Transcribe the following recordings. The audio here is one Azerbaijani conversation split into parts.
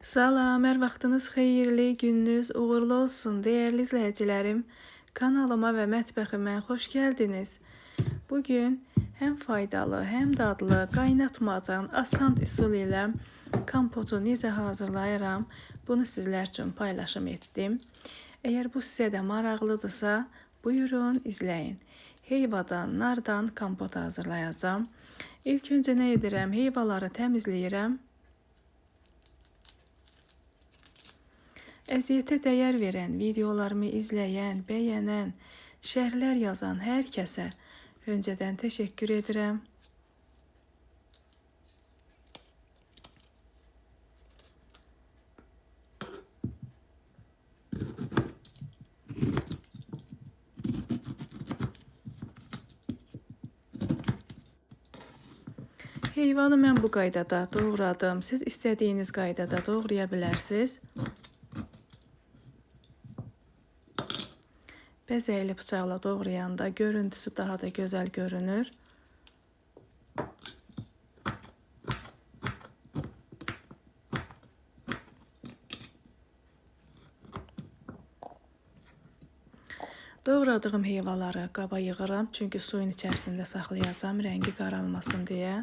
Salam, hər vaxtınız xeyirli, gününüz uğurlu olsun, değerli izləyicilərim. Kanalıma və mətbəximə xoş gəldiniz. Bugün həm faydalı, həm dadlı, qaynatmadan asan üsul ilə kompotu necə hazırlayıram, bunu sizlər üçün paylaşım etdim. Əgər bu sizə də maraqlıdırsa, buyurun izləyin. Heyvadan, nardan kompot hazırlayacağım. İlk öncə nə edirəm? Heyvaları təmizləyirəm. Əziyyətə dəyər verən, videolarımı izləyən, bəyənən, şərhlər yazan hər kəsə öncədən təşəkkür edirəm. Heyvanı mən bu qaydada doğradım. Siz istədiyiniz qaydada doğraya bilərsiniz. Bəzəkli bıçaqla doğrayanda görüntüsü daha da gözəl görünür. Doğradığım heyvaları qaba yığıram, çünki suyun içərisində saxlayacağım, rəngi qaralmasın deyə.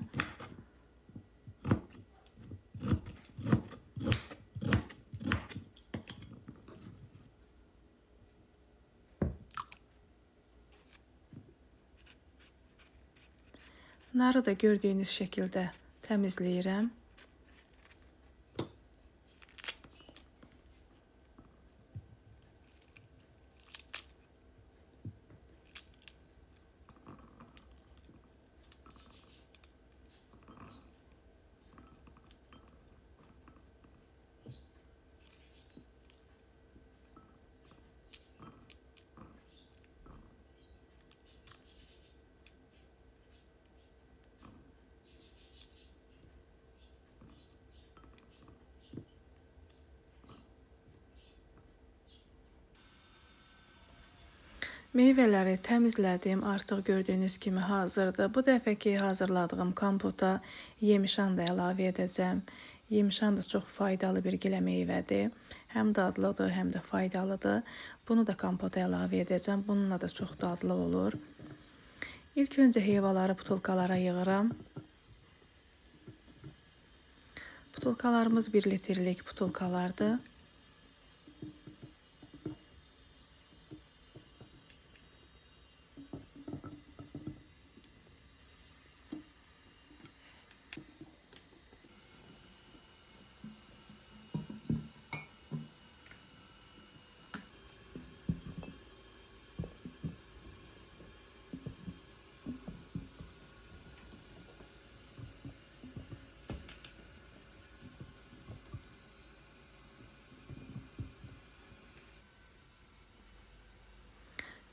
Narı da gördüyünüz şəkildə təmizləyirəm. Meyvələri təmizlədim, artıq gördüyünüz kimi hazırdır. Bu dəfəki hazırladığım kompota yemişan da əlavə edəcəm. Yemişan da çox faydalı bir gilə meyvədir. Həm dadlıdır, həm də faydalıdır. Bunu da kompota əlavə edəcəm. Bununla da çox dadlı olur. İlk öncə heyvaları butulkalara yığıram. Butulkalarımız 1 litrlik butulkalardır.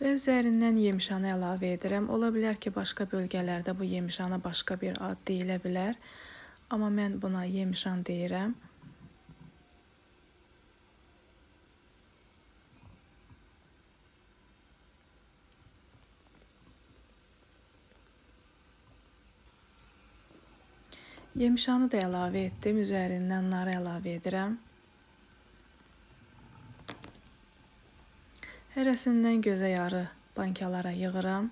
Və üzərindən yemişanı əlavə edirəm. Ola bilər ki, başqa bölgələrdə bu yemişana başqa bir ad deyilə bilər. Amma mən buna yemişan deyirəm. Yemişanı da əlavə etdim. Üzərindən narı əlavə edirəm. Hərəsindən gözə yarı bankalara yığıram.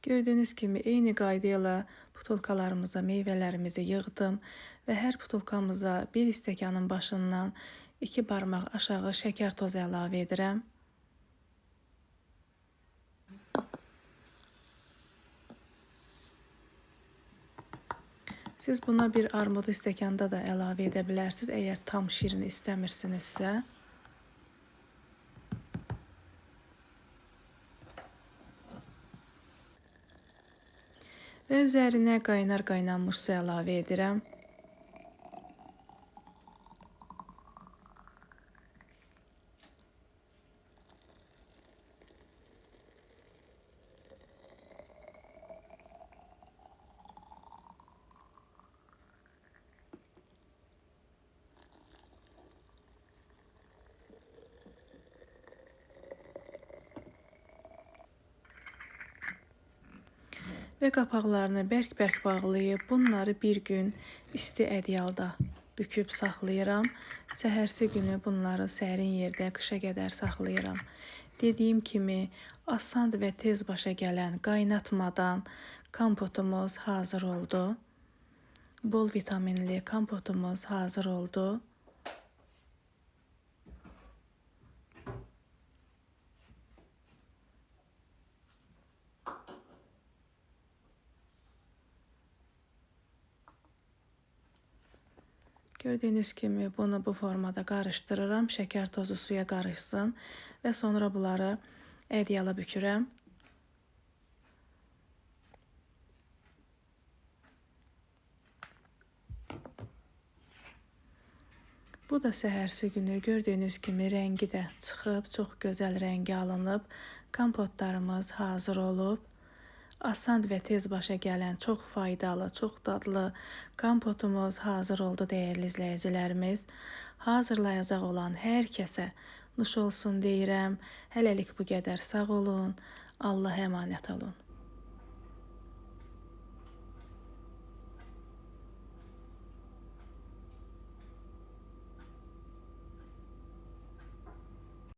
Gördüyünüz kimi eyni qayda ilə butulkalarımıza meyvələrimizi yığdım və hər butulkamıza 1 stəkanın başından 2 barmaq aşağı şəkər tozu əlavə edirəm. Siz buna bir armudu stəkanda da əlavə edə bilərsiniz, əgər tam şirin istəmirsinizsə. Və üzərinə qaynanmış su əlavə edirəm. və qapaqlarını bərk-bərk bağlayıb bunları bir gün isti ədyalda büküb saxlayıram. Səhərsi günü bunları sərin yerdə qışa qədər saxlayıram. Dediyim kimi asan və tez başa gələn qaynatmadan kompotumuz hazır oldu. Bol vitaminli kompotumuz hazır oldu. Gördüyünüz kimi bunu bu formada qarışdırıram. Şəkər tozu suya qarışsın və sonra bunları ədyala bükürəm. Bu da səhərsi günü gördüyünüz kimi rəngi də çıxıb, çox gözəl rəngi alınıb. Kompotlarımız hazır olub. Asan və tez başa gələn çox faydalı, çox dadlı kompotumuz hazır oldu dəyərli izləyicilərimiz. Hazırlayacaq olan hər kəsə nuş olsun deyirəm. Hələlik bu qədər, sağ olun. Allah'a əmanət olun.